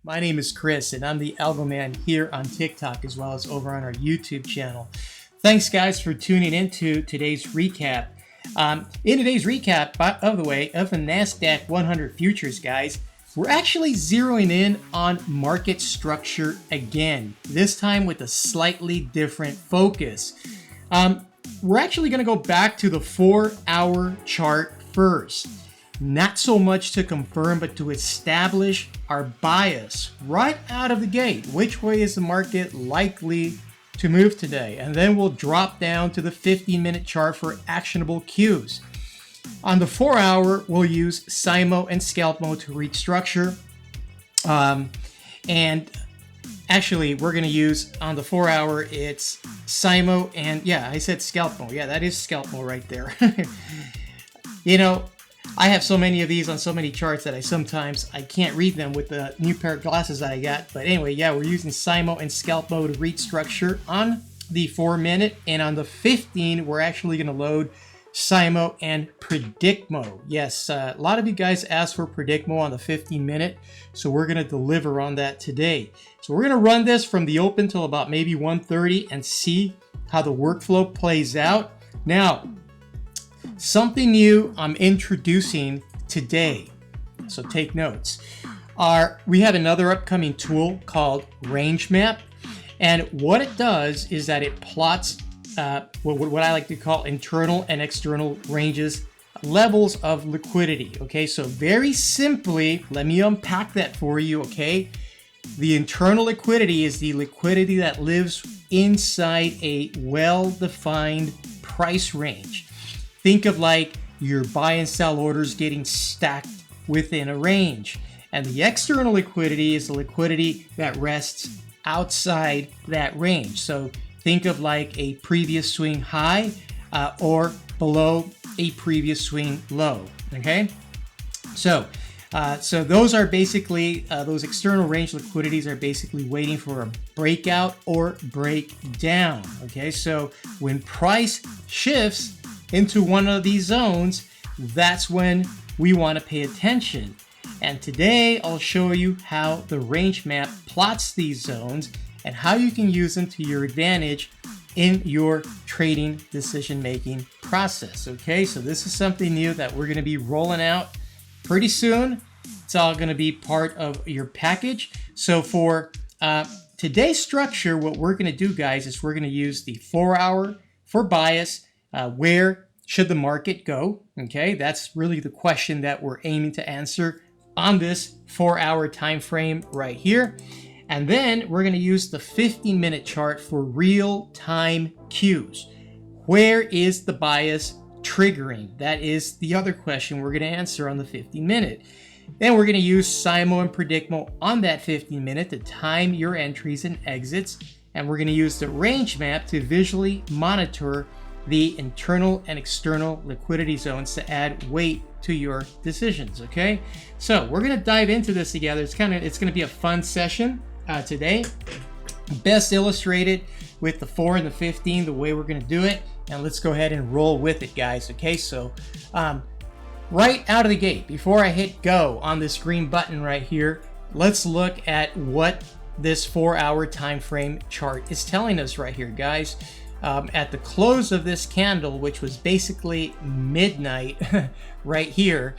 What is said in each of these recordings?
My name is Chris, and I'm the Algo Man here on TikTok as well as over on our YouTube channel. Thanks, guys, for tuning into today's recap. In today's recap, of the NASDAQ 100 futures, guys, we're actually zeroing in on market structure again, this time with a slightly different focus. We're actually going to go back to the 4-hour chart first. Not so much to confirm, but to establish our bias right out of the gate. Which way is the market likely to move today? And then we'll drop down to the 15-minute chart for actionable cues. On the 4-hour, we'll use CYMO and ScalpMO to read structure. And actually, we're going to use on the 4-hour, it's CYMO and, yeah, I said ScalpMO. Yeah, that is ScalpMO right there. You know, I have so many of these on so many charts that I can't read them with the new pair of glasses that I got. But anyway, yeah, we're using CYMO and ScalpMO to read structure on the 4-minute. And on the 15, we're actually going to load CYMO and PredictMO. Yes, a lot of you guys asked for PredictMO on the 15-minute, so we're going to deliver on that today. So we're going to run this from the open till about maybe 1:30 and see how the workflow plays out. Now, something new I'm introducing today, so take notes. We have another upcoming tool called Range Map, and what it does is that it plots what I like to call internal and external ranges, levels of liquidity. Okay, so very simply, let me unpack that for you. Okay, the internal liquidity is the liquidity that lives inside a well-defined price range. Think of like your buy and sell orders getting stacked within a range. And the external liquidity is the liquidity that rests outside that range. So think of like a previous swing high or below a previous swing low. Okay, so those are basically those external range liquidities are basically waiting for a breakout or breakdown. Okay, so when price shifts into one of these zones, that's when we want to pay attention. And today I'll show you how the range map plots these zones and how you can use them to your advantage in your trading decision-making process. Okay, so this is something new that we're going to be rolling out pretty soon. It's all going to be part of your package. So for today's structure, what we're going to do, guys, is we're going to use the 4-hour for bias. Where should the market go? Okay, that's really the question that we're aiming to answer on this 4-hour time frame right here. And then we're going to use the 15-minute chart for real-time cues. Where is the bias triggering? That is the other question we're going to answer on the 15-minute. Then we're going to use CYMO and PredictMO on that 15-minute to time your entries and exits. And we're going to use the range map to visually monitor the internal and external liquidity zones to add weight to your decisions. Okay, so we're going to dive into this together. It's going to be a fun session today. Best illustrated with the 4 and the 15, the way we're going to do it. And let's go ahead and roll with it, guys. Okay, so right out of the gate, before I hit go on this green button right here, let's look at what this 4-hour time frame chart is telling us right here, guys. At the close of this candle, which was basically midnight right here,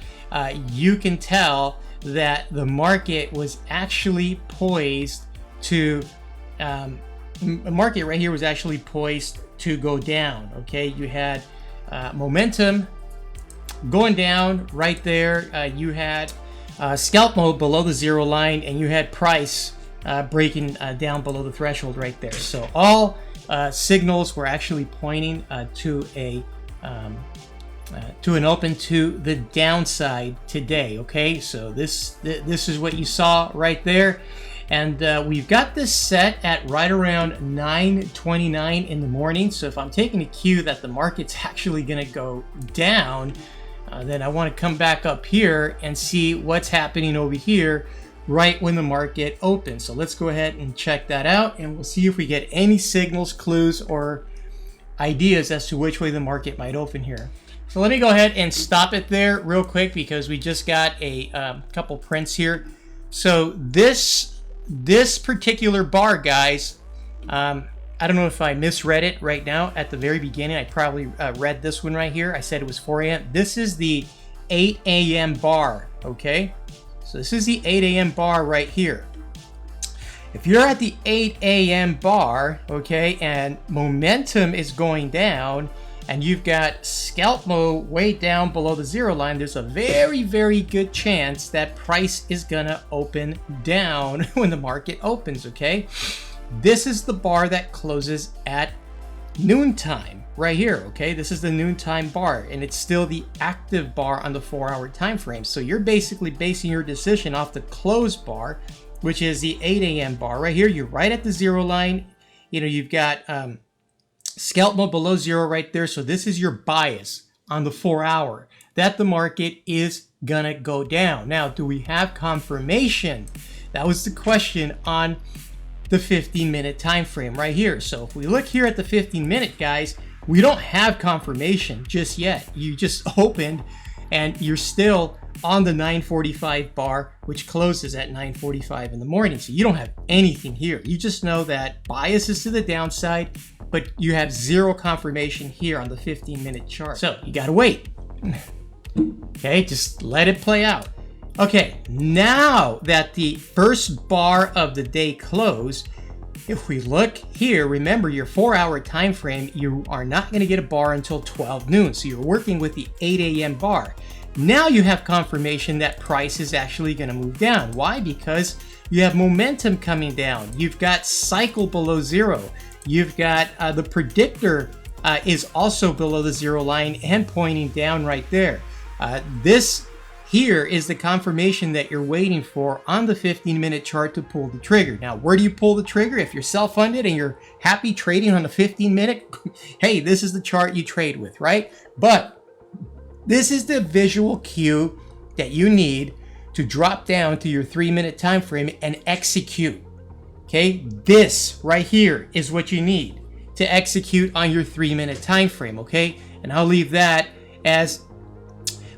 you can tell that the market was actually poised to, the market right here was actually poised to go down. Okay, you had momentum going down right there. You had ScalpMO below the zero line, and you had price breaking down below the threshold right there. So all signals were actually pointing to an open to the downside today. Okay, so this is what you saw right there, and we've got this set at right around 9:29 in the morning. So if I'm taking a cue that the market's actually going to go down, then I want to come back up here and see what's happening over here right when the market opens. So let's go ahead and check that out, and we'll see if we get any signals, clues, or ideas as to which way the market might open here. So let me go ahead and stop it there real quick because we just got a couple prints here. So this this particular bar, guys, I don't know if I misread it right now. At the very beginning, I probably read this one right here. I said it was 4 a.m. This is the 8 a.m. bar, okay? So this is the 8 a.m. bar right here. If you're at the 8 a.m. bar, okay, and momentum is going down, and you've got ScalpMO way down below the zero line, there's a very, very good chance that price is gonna open down when the market opens, okay? This is the bar that closes at noontime right here, okay? This is the noontime bar, and it's still the active bar on the 4-hour time frame. So you're basically basing your decision off the close bar, which is the 8 a.m. bar right here. You're right at the zero line. You know, you've got ScalpMO below zero right there. So this is your bias on the 4-hour that the market is gonna go down. Now, do we have confirmation? That was the question on the 15-minute time frame right here. So if we look here at the 15-minute, guys, we don't have confirmation just yet. You just opened and you're still on the 9:45 bar, which closes at 9:45 in the morning. So you don't have anything here. You just know that bias is to the downside, but you have zero confirmation here on the 15-minute chart. So you gotta wait. Okay, just let it play out. Okay, now that the first bar of the day closed, if we look here, remember your 4-hour time frame, you are not going to get a bar until 12 noon. So you're working with the 8 a.m. bar. Now you have confirmation that price is actually going to move down. Why? Because you have momentum coming down. You've got cycle below zero. You've got the predictor is also below the zero line and pointing down right there. This here is the confirmation that you're waiting for on the 15-minute chart to pull the trigger. Now, where do you pull the trigger? If you're self-funded and you're happy trading on the 15-minute, hey, this is the chart you trade with, right? But this is the visual cue that you need to drop down to your 3-minute time frame and execute. Okay, this right here is what you need to execute on your 3-minute time frame. Okay, and I'll leave that as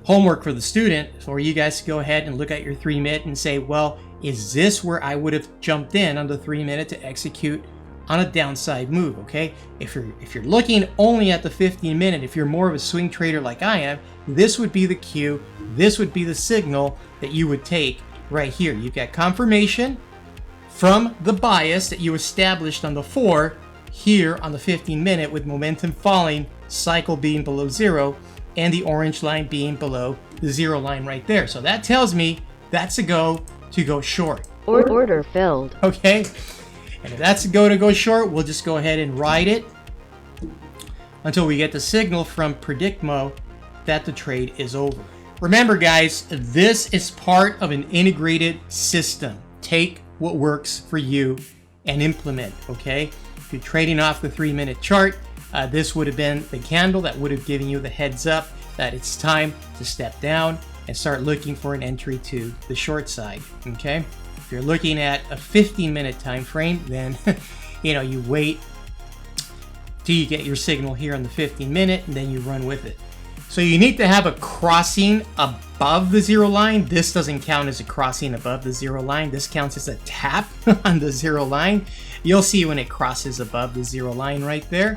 homework for the student for you guys to go ahead and look at your 3-minute and say, well, is this where I would have jumped in on the 3-minute to execute on a downside move? Okay, if you're looking only at the 15-minute, if you're more of a swing trader like I am, this would be the cue, this would be the signal that you would take right here. You've got confirmation from the bias that you established on the 4 here on the 15-minute with momentum falling, cycle being below zero, and the orange line being below the zero line right there. So that tells me that's a go to go short. Order filled. Okay, and if that's a go to go short, we'll just go ahead and ride it until we get the signal from PredictMO that the trade is over. Remember, guys, this is part of an integrated system. Take what works for you and implement, okay? If you're trading off the 3-minute chart, this would have been the candle that would have given you the heads up that it's time to step down and start looking for an entry to the short side, okay? If you're looking at a 15-minute time frame, then you wait till you get your signal here on the 15-minute and then you run with it. So you need to have a crossing above the zero line. This doesn't count as a crossing above the zero line. This counts as a tap on the zero line. You'll see when it crosses above the zero line right there.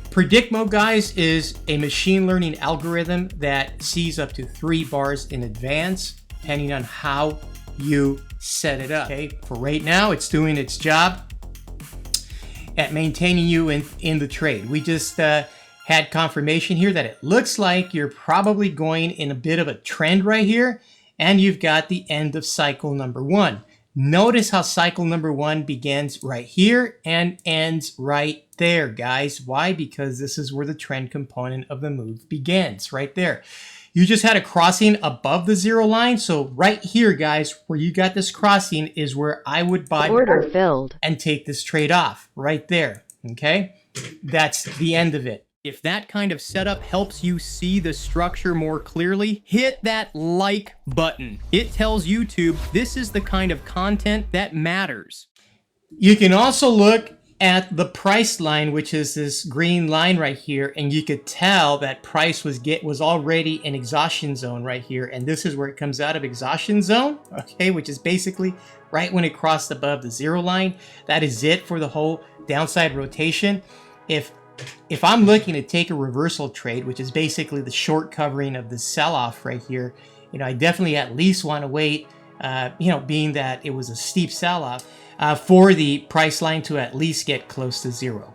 PredictMO, guys, is a machine learning algorithm that sees up to 3 bars in advance, depending on how you set it up. Okay, for right now, it's doing its job at maintaining you in the trade. We just had confirmation here that it looks like you're probably going in a bit of a trend right here, and you've got the end of cycle number 1. Notice how cycle number 1 begins right here and ends right there, guys. Why? Because this is where the trend component of the move begins, right there. You just had a crossing above the zero line. So right here, guys, where you got this crossing is where I would buy Order filled and take this trade off right there. Okay, that's the end of it. If that kind of setup helps you see the structure more clearly, hit that like button. It tells YouTube this is the kind of content that matters. You can also look at the price line, which is this green line right here, and you could tell that price was already in exhaustion zone right here, and this is where it comes out of exhaustion zone, okay, which is basically right when it crossed above the zero line. That is it for the whole downside rotation. If I'm looking to take a reversal trade, which is basically the short covering of the sell-off right here, I definitely at least want to wait, being that it was a steep sell-off, for the price line to at least get close to zero.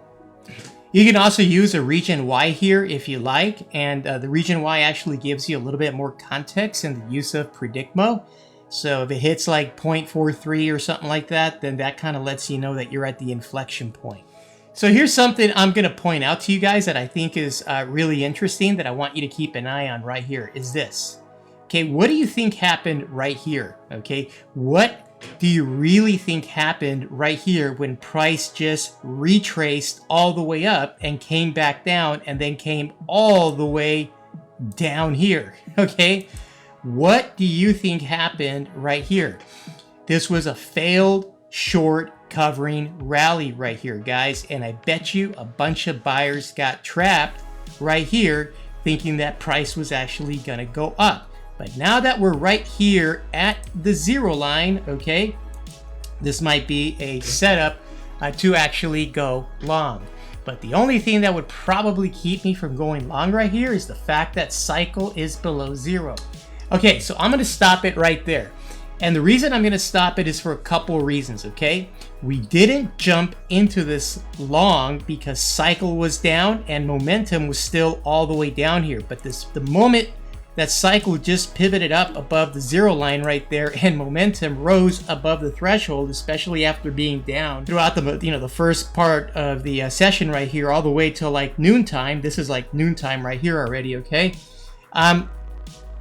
You can also use a region Y here if you like, and the region Y actually gives you a little bit more context in the use of PredictMO. So if it hits like 0.43 or something like that, then that kind of lets you know that you're at the inflection point. So here's something I'm going to point out to you guys that I think is really interesting that I want you to keep an eye on right here is this. Okay, what do you think happened right here? Okay, what do you really think happened right here when price just retraced all the way up and came back down and then came all the way down here? Okay, what do you think happened right here? This was a failed short covering rally right here, guys, and I bet you a bunch of buyers got trapped right here thinking that price was actually going to go up. But now that we're right here at the zero line, okay, this might be a setup to actually go long. But the only thing that would probably keep me from going long right here is the fact that cycle is below zero. Okay, so I'm going to stop it right there. And the reason I'm going to stop it is for a couple of reasons, okay? We didn't jump into this long because cycle was down and momentum was still all the way down here. But the moment that cycle just pivoted up above the zero line right there and momentum rose above the threshold, especially after being down throughout the first part of the session right here all the way till like noontime. This is like noontime right here already, okay?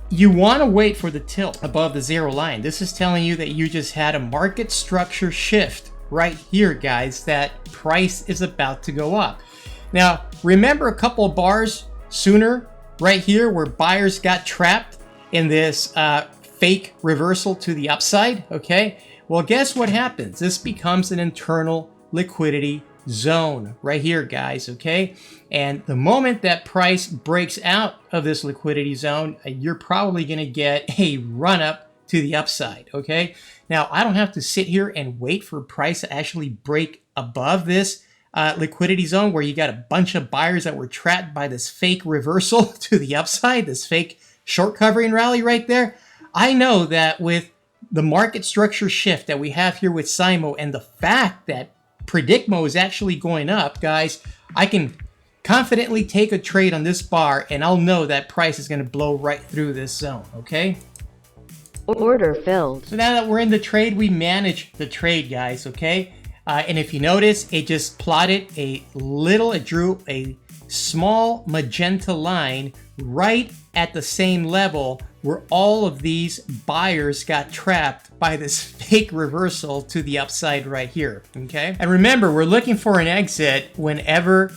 You want to wait for the tilt above the zero line. This is telling you that you just had a market structure shift right here, guys, that price is about to go up. Now, remember a couple of bars sooner right here where buyers got trapped in this fake reversal to the upside, okay? Well, guess what happens? This becomes an internal liquidity zone right here, guys, okay? And the moment that price breaks out of this liquidity zone, you're probably going to get a run up to the upside, okay? Now, I don't have to sit here and wait for price to actually break above this liquidity zone where you got a bunch of buyers that were trapped by this fake reversal to the upside, this fake short covering rally right there. I know that with the market structure shift that we have here with CYMO and the fact that PredictMO is actually going up, guys, I can confidently take a trade on this bar and I'll know that price is going to blow right through this zone, okay? Order filled. So now that we're in the trade, we manage the trade, guys, okay? And if you notice, it just plotted it drew a small magenta line right at the same level where all of these buyers got trapped by this fake reversal to the upside right here, okay? And remember, we're looking for an exit whenever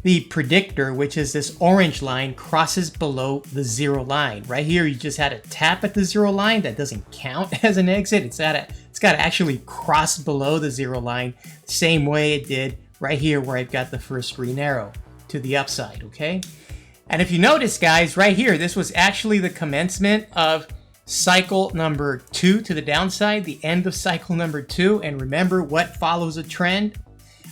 the predictor, which is this orange line, crosses below the zero line. Right here, you just had a tap at the zero line. That doesn't count as an exit. It's got to actually cross below the zero line, same way it did right here where I've got the first green arrow to the upside, okay? And if you notice, guys, right here, this was actually the commencement of cycle number 2 to the downside, the end of cycle number 2. And remember, what follows a trend?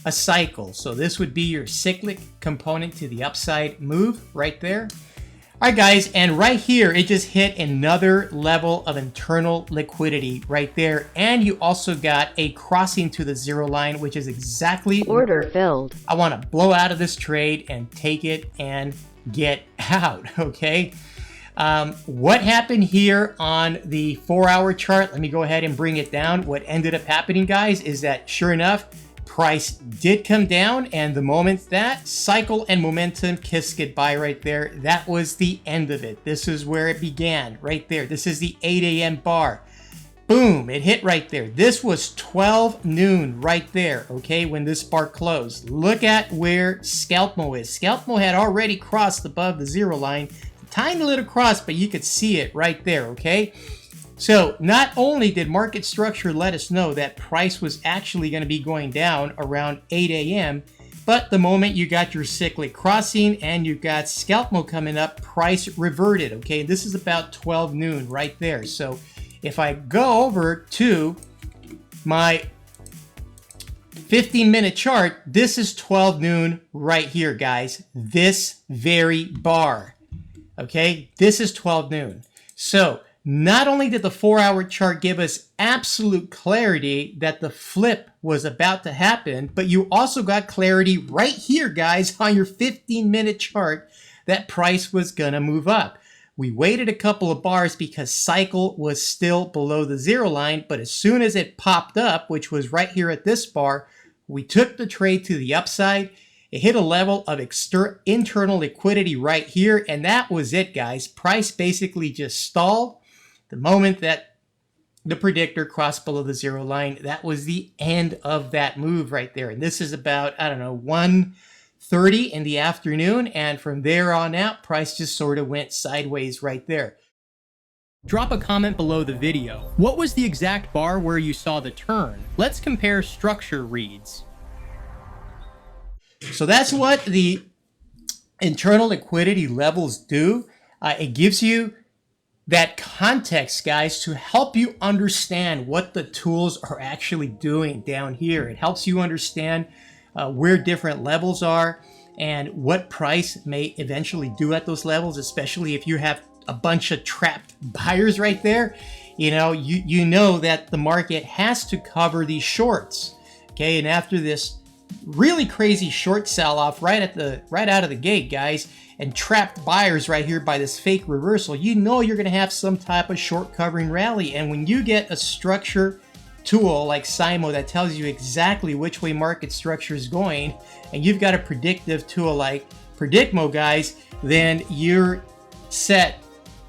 A cycle. So this would be your cyclic component to the upside move right there. All right, guys, and right here, it just hit another level of internal liquidity right there. And you also got a crossing to the zero line, which is exactly order filled. I want to blow out of this trade and take it and get out, okay? What happened here on the 4-hour chart? Let me go ahead and bring it down. What ended up happening, guys, is that sure enough, price did come down, and the moment that cycle and momentum kissed goodbye right there, that was the end of it. This is where it began, right there. This is the 8 a.m. bar. Boom, it hit right there. This was 12 noon right there, okay, when this bar closed. Look at where ScalpMO is. ScalpMO had already crossed above the zero line. Tiny little cross, but you could see it right there, okay? So not only did market structure let us know that price was actually going to be going down around 8 a.m., but the moment you got your cyclic crossing and you got ScalpMO coming up, price reverted, okay? This is about 12 noon right there. So if I go over to my 15-minute chart, this is 12 noon right here, guys. This very bar, okay? This is 12 noon. So not only did the 4-hour chart give us absolute clarity that the flip was about to happen, but you also got clarity right here, guys, on your 15-minute chart that price was gonna move up. We waited a couple of bars because cycle was still below the zero line, but as soon as it popped up, which was right here at this bar, we took the trade to the upside. It hit a level of internal liquidity right here, and that was it, guys. Price basically just stalled. The moment that the predictor crossed below the zero line, that was the end of that move right there. And this is about, I don't know, 1:30 in the afternoon, and from there on out, price just sort of went sideways right there. Drop a comment below the video. What was the exact bar where you saw the turn? Let's compare structure reads. So that's what the internal liquidity levels do. It gives you that context, guys, to help you understand what the tools are actually doing down here. It helps you understand where different levels are and what price may eventually do at those levels, especially if you have a bunch of trapped buyers right there. You know that the market has to cover these shorts, okay? And after this really crazy short sell-off right out of the gate, guys, and trapped buyers right here by this fake reversal, you know you're going to have some type of short covering rally. And when you get a structure tool like CYMO that tells you exactly which way market structure is going, and you've got a predictive tool like PredictMO, guys, then you're set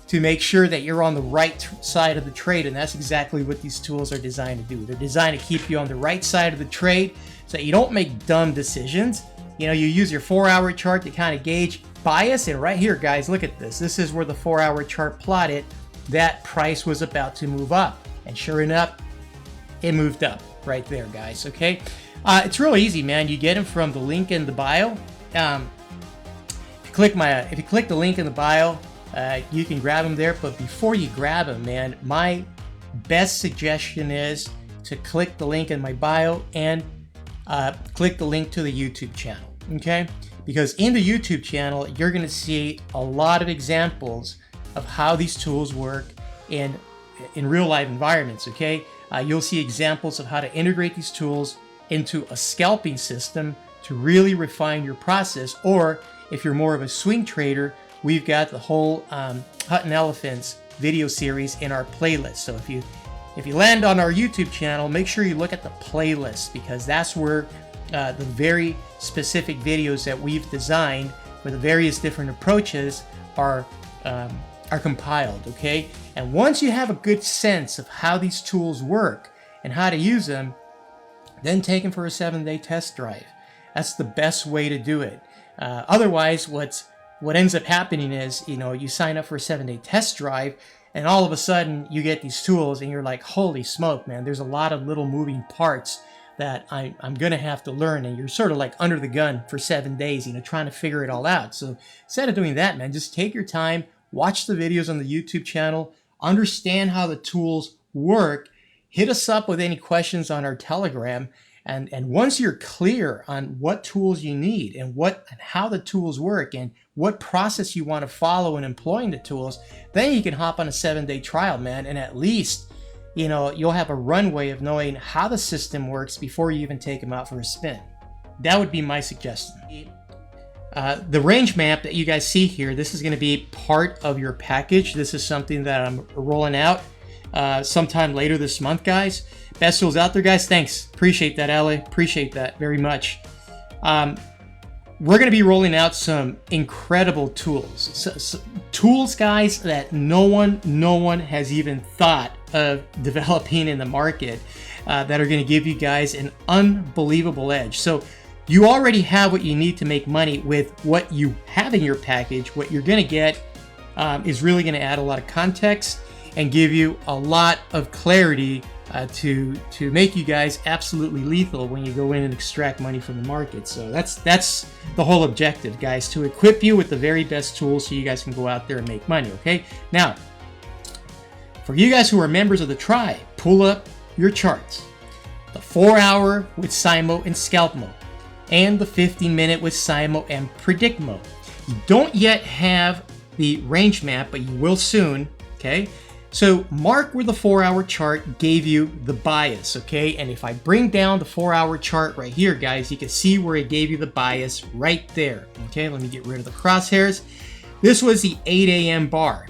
to make sure that you're on the right side of the trade. And that's exactly what these tools are designed to do. They're designed to keep you on the right side of the trade so that you don't make dumb decisions. You know, you use your 4-hour chart to kind of gauge bias. And right here, guys, look at this. This is where the 4-hour chart plotted that price was about to move up. And sure enough, it moved up right there, guys, okay? It's really easy, man. You get them from the link in the bio. If you click the link in the bio, you can grab them there. But before you grab them, man, my best suggestion is to click the link in my bio and click the link to the YouTube channel, okay? Because in the YouTube channel, you're gonna see a lot of examples of how these tools work in real life environments, okay? You'll see examples of how to integrate these tools into a scalping system to really refine your process. Or if you're more of a swing trader, we've got the whole Hunting Elephants video series in our playlist. So if you land on our YouTube channel, make sure you look at the playlist, because that's where the very specific videos that we've designed for the various different approaches are compiled, okay? And once you have a good sense of how these tools work and how to use them, then take them for a 7-day test drive. That's the best way to do it. Otherwise, what ends up happening is, you sign up for a 7-day test drive, and all of a sudden you get these tools and you're like, holy smoke, man, there's a lot of little moving parts that I'm going to have to learn. And you're sort of like under the gun for 7 days, trying to figure it all out. So instead of doing that, man, just take your time, watch the videos on the YouTube channel, understand how the tools work, hit us up with any questions on our Telegram. And once you're clear on what tools you need and how the tools work and what process you want to follow in employing the tools, then you can hop on a 7-day trial, man. And at least, you'll have a runway of knowing how the system works before you even take them out for a spin. That would be my suggestion. The range map that you guys see here, this is going to be part of your package. This is something that I'm rolling out sometime later this month, guys. Best tools out there, guys. Thanks. Appreciate that, Ale. Appreciate that very much. We're going to be rolling out some incredible tools. Tools, guys, that no one has even thought of developing in the market that are going to give you guys an unbelievable edge. So you already have what you need to make money with what you have in your package. What you're going to get is really going to add a lot of context. and give you a lot of clarity to make you guys absolutely lethal when you go in and extract money from the market. So that's the whole objective, guys, to equip you with the very best tools so you guys can go out there and make money. Okay, now for you guys who are members of the tribe, pull up your charts. The 4-hour with CYMO and ScalpMO, and the 15-minute with CYMO and PredictMO. You don't yet have the range map, but you will soon. Okay, so mark where the 4-hour chart gave you the bias. Okay, and if I bring down the 4-hour chart right here, guys, you can see where it gave you the bias right there. Okay, let me get rid of the crosshairs. This was the 8 a.m. bar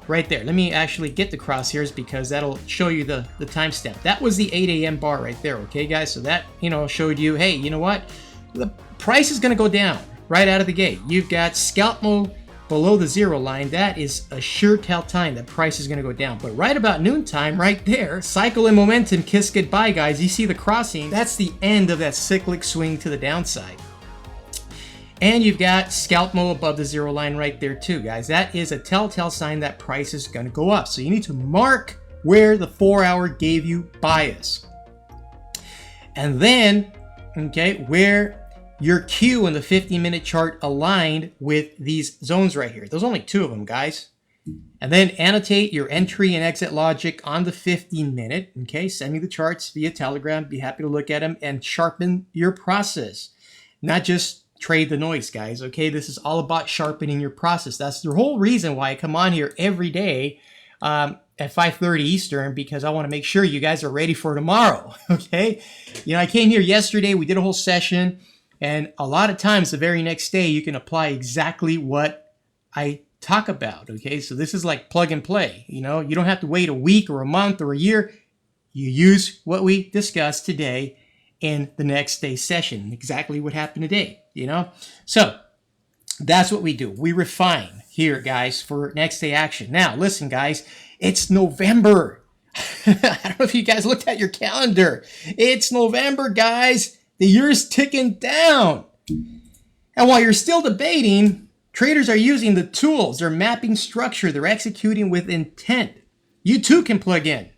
right there. Let me actually get the crosshairs because that'll show you the timestamp. That was the 8 a.m. bar right there. Okay, guys, so that, you know, showed you, hey, you know what, the price is going to go down right out of the gate. You've got ScalpMO below the 0 line. That is a sure tell time that price is going to go down. But right about noontime, right there, cycle and momentum kiss goodbye, guys. You see the crossing? That's the end of that cyclic swing to the downside. And you've got ScalpMO above the 0 line right there too, guys. That is a telltale sign that price is going to go up. So you need to mark where the 4-hour gave you bias. And then, okay, where your Q and the 15-minute chart aligned with these zones right here. There's only 2 of them, guys. And then annotate your entry and exit logic on the 15-minute. Okay, send me the charts via Telegram. Be happy to look at them and sharpen your process. Not just trade the noise, guys. Okay, this is all about sharpening your process. That's the whole reason why I come on here every day at 5:30 Eastern, because I want to make sure you guys are ready for tomorrow. Okay, you know, I came here yesterday. We did a whole session. And a lot of times the very next day, you can apply exactly what I talk about, okay? So this is like plug and play, you know? You don't have to wait a week or a month or a year. You use what we discussed today in the next day's session, exactly what happened today, you know? So that's what we do. We refine here, guys, for next day action. Now, listen, guys, it's November. I don't know if you guys looked at your calendar. It's November, guys. The year's ticking down. And while you're still debating, traders are using the tools. They're mapping structure. They're executing with intent. You too can plug in.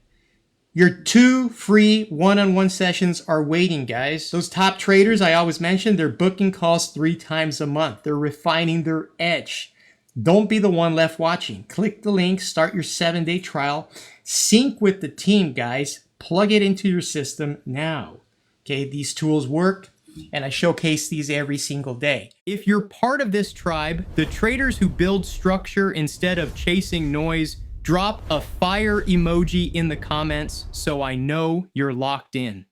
Your 2 free one-on-one sessions are waiting, guys. Those top traders I always mention, they're booking calls 3 times a month. They're refining their edge. Don't be the one left watching. Click the link, start your 7-day trial. Sync with the team, guys. Plug it into your system now. Okay, these tools work, and I showcase these every single day. If you're part of this tribe, the traders who build structure instead of chasing noise, drop a fire emoji in the comments so I know you're locked in.